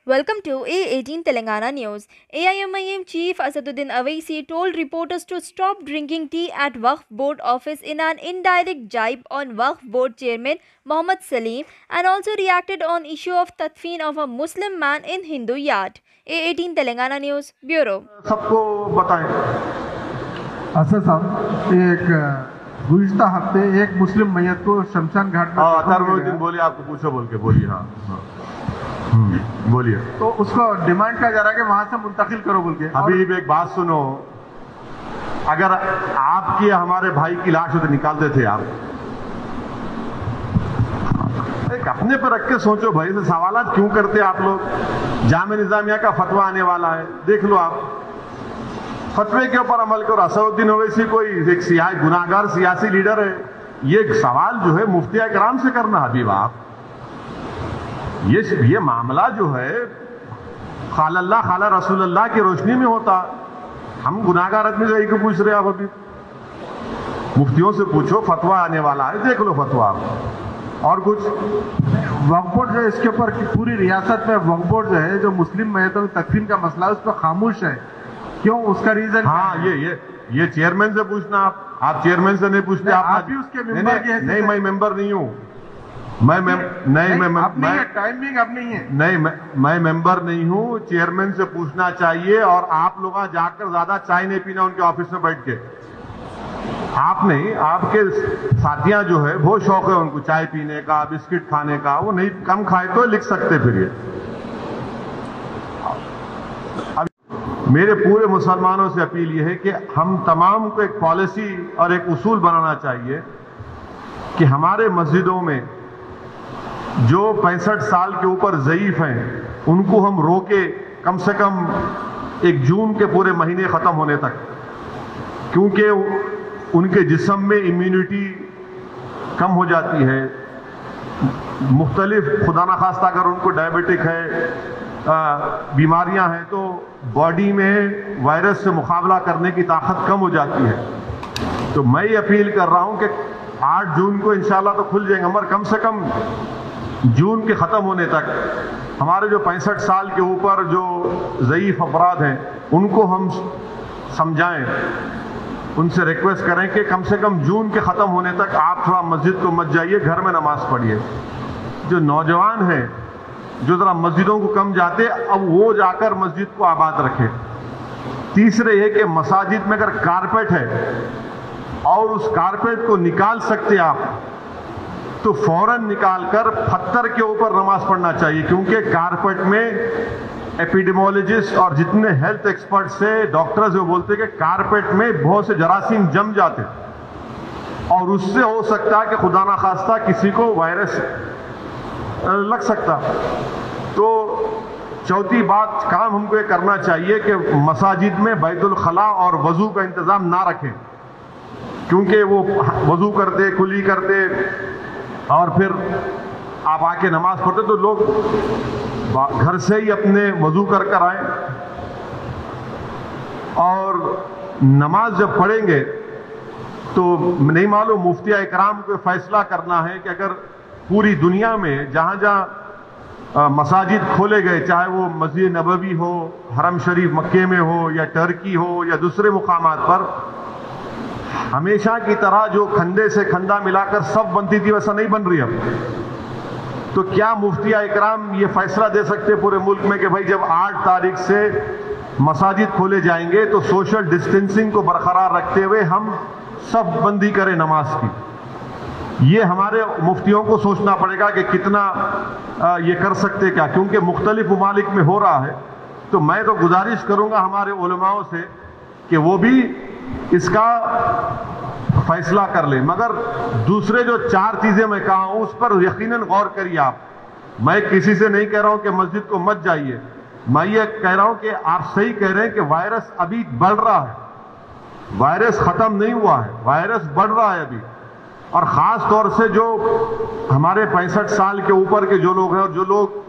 Welcome to A18 Telangana News. AIMIM Chief Asaduddin Awaisi told reporters to stop drinking tea at Waqf Board office in an indirect jibe on Waqf Board Chairman Mohammad Salim, and also reacted on issue of tadfeen of a Muslim man in Hindu yard. A18 Telangana News Bureau. सबको बताएं। असद साहब, एक गुज़िश्ता हफ्ते एक मुस्लिम मैयत को शमशान घाट में अतरमुद्दीन बोलिए, आपको पूछो बोल के बोलिए। हाँ बोलिए। तो उसको डिमांड किया जा रहा है कि वहां से मुंतकिल करो बोल के। अभी एक बात सुनो, अगर आपके हमारे भाई की लाश होती निकालते थे आप? एक अपने पर रख के सोचो भाई, से सवालात क्यों करते आप लोग? जामे निजामिया का फतवा आने वाला है, देख लो आप, फतवे के ऊपर अमल करो। असदुद्दीन ओवैसी कोई एक गुनाहगार सियासी लीडर है, ये सवाल जो है मुफ्ती इकराम से करना। हबीब आप ये मामला जो है खाला अल्लाह खाला रसूल अल्लाह की रोशनी में होता। हम गुनाहगार आदमी से को पूछ रहे आप? अभी मुफ्तियों से पूछो, फतवा आने वाला है, देख लो फतवा आप। और कुछ वक्फ बोर्ड जो है, इसके ऊपर पूरी रियासत में वक्फ बोर्ड जो है, जो मुस्लिम मैयतों की तकफीन का मसला है, उस पर खामोश है। क्यों? उसका रीजन? हाँ, ये चेयरमैन से पूछना। आप चेयरमैन से नहीं पूछते। आप भी उसके मेंबर के हैं? नहीं, मैं मेंबर नहीं हूँ। मैं टाइमिंग अब नहीं है। नहीं, मैं मेंबर नहीं हूँ। चेयरमैन से पूछना चाहिए, और आप लोग जाकर ज्यादा चाय नहीं पीना उनके ऑफिस में बैठ के। आप नहीं, आपके साथियां जो है बहुत शौक है उनको चाय पीने का, बिस्किट खाने का। वो नहीं, कम खाए तो लिख सकते। फिर ये अब मेरे पूरे मुसलमानों से अपील ये है कि हम तमाम को एक पॉलिसी और एक उसूल बनाना चाहिए कि हमारे मस्जिदों में जो 65 साल के ऊपर ज़ईफ हैं, उनको हम रोके कम से कम 1 जून के पूरे महीने ख़त्म होने तक, क्योंकि उनके जिस्म में इम्यूनिटी कम हो जाती है। मुख्तलिफ खुदा न खास्ता अगर उनको डायबिटिक है, बीमारियां हैं, तो बॉडी में वायरस से मुकाबला करने की ताकत कम हो जाती है। तो मैं ये अपील कर रहा हूं कि 8 जून को इंशाल्लाह तो खुल जाएंगे, मगर कम से कम जून के ख़त्म होने तक हमारे जो 65 साल के ऊपर जो ज़ईफ़ अफराद हैं, उनको हम समझाएं, उनसे रिक्वेस्ट करें कि कम से कम जून के ख़त्म होने तक आप थोड़ा मस्जिद को मत जाइए, घर में नमाज पढ़िए। जो नौजवान हैं, जो ज़रा मस्जिदों को कम जाते, अब वो जाकर मस्जिद को आबाद रखें। तीसरे ये कि मसाजिद में अगर कारपेट है और उस कारपेट को निकाल सकते आप, तो फौरन निकालकर पत्थर के ऊपर नमाज पढ़ना चाहिए, क्योंकि कारपेट में एपिडेमोलॉजिस्ट और जितने हेल्थ एक्सपर्ट से डॉक्टर्स वो बोलते हैं कि कारपेट में बहुत से जरासीम जम जाते, और उससे हो सकता है कि खुदा ना खास्ता किसी को वायरस लग सकता। तो चौथी बात, काम हमको ये करना चाहिए कि मसाजिद में बैतुल खला और वजू का इंतजाम ना रखें, क्योंकि वो वजू करते, कुली करते, और फिर आप आके नमाज पढ़ते, तो लोग घर से ही अपने वजू कर आए, और नमाज जब पढ़ेंगे तो नहीं मालूम, मुफ्ती इकराम को फैसला करना है कि अगर पूरी दुनिया में जहाँ जहाँ मसाजिद खोले गए, चाहे वो मस्जिद नबवी हो, हरम शरीफ मक्के में हो, या टर्की हो, या दूसरे मुकामात पर, हमेशा की तरह जो खंडे से खंडा मिलाकर सब बनती थी, वैसा नहीं बन रही अब। तो क्या मुफ्ती इकराम ये फैसला दे सकते पूरे मुल्क में कि भाई जब 8 तारीख से मसाजिद खोले जाएंगे तो सोशल डिस्टेंसिंग को बरकरार रखते हुए हम सब बंदी करें नमाज की? ये हमारे मुफ्तियों को सोचना पड़ेगा कि कितना ये कर सकते क्या, क्योंकि मुख्तलिफ ममालिक में हो रहा है। तो मैं तो गुजारिश करूंगा हमारे उलमाओं से कि वो भी इसका फैसला कर ले। मगर दूसरे जो 4 चीजें मैं कहा हूं, उस पर यकीनन गौर करिए आप। मैं किसी से नहीं कह रहा हूं कि मस्जिद को मत जाइए, मैं ये कह रहा हूं कि आप सही कह रहे हैं कि वायरस अभी बढ़ रहा है, वायरस खत्म नहीं हुआ है, वायरस बढ़ रहा है अभी। और खास तौर से जो हमारे 65 साल के ऊपर के जो लोग हैं, और जो लोग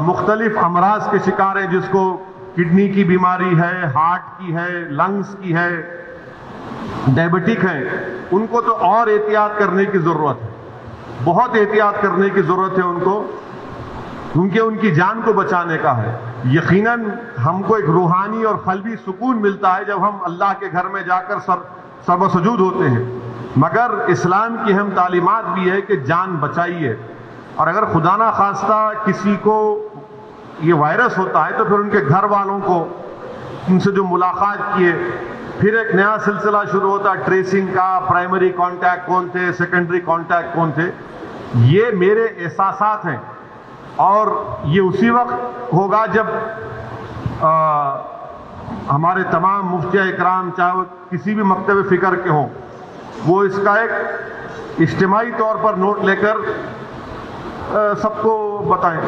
मुख्तलिफ अमराज के शिकार हैं, जिसको किडनी की बीमारी है, हार्ट की है, लंग्स की है, डायबिटिक हैं, उनको तो और एहतियात करने की जरूरत है, बहुत एहतियात करने की जरूरत है उनको। کیونکہ ان کی جان کو بچانے کا ہے. یقیناً ہم کو ایک روحانی اور قلبی سکون ملتا ہے جب ہم اللہ کے گھر میں جا کر سر و سجود ہوتے ہیں، مگر اسلام کی اہم تعلیمات بھی ہے کہ جان بچائیے. اور اگر خدا نہ خواستہ کسی کو یہ وائرس ہوتا ہے تو پھر ان کے گھر والوں کو، ان سے جو ملاقات کیے، پھر ایک نیا سلسلہ شروع ہوتا ہے ٹریسنگ کا. پرائمری کانٹیکٹ کون تھے، سیکنڈری کانٹیکٹ کون تھے. یہ میرے احساسات ہیں، اور یہ اسی وقت ہوگا جب ہمارے تمام مفتیاء اکرام، چاہے وہ کسی بھی مکتب فکر کے ہوں، وہ اس کا ایک اجتماعی طور پر نوٹ لے کر سب کو بتائیں.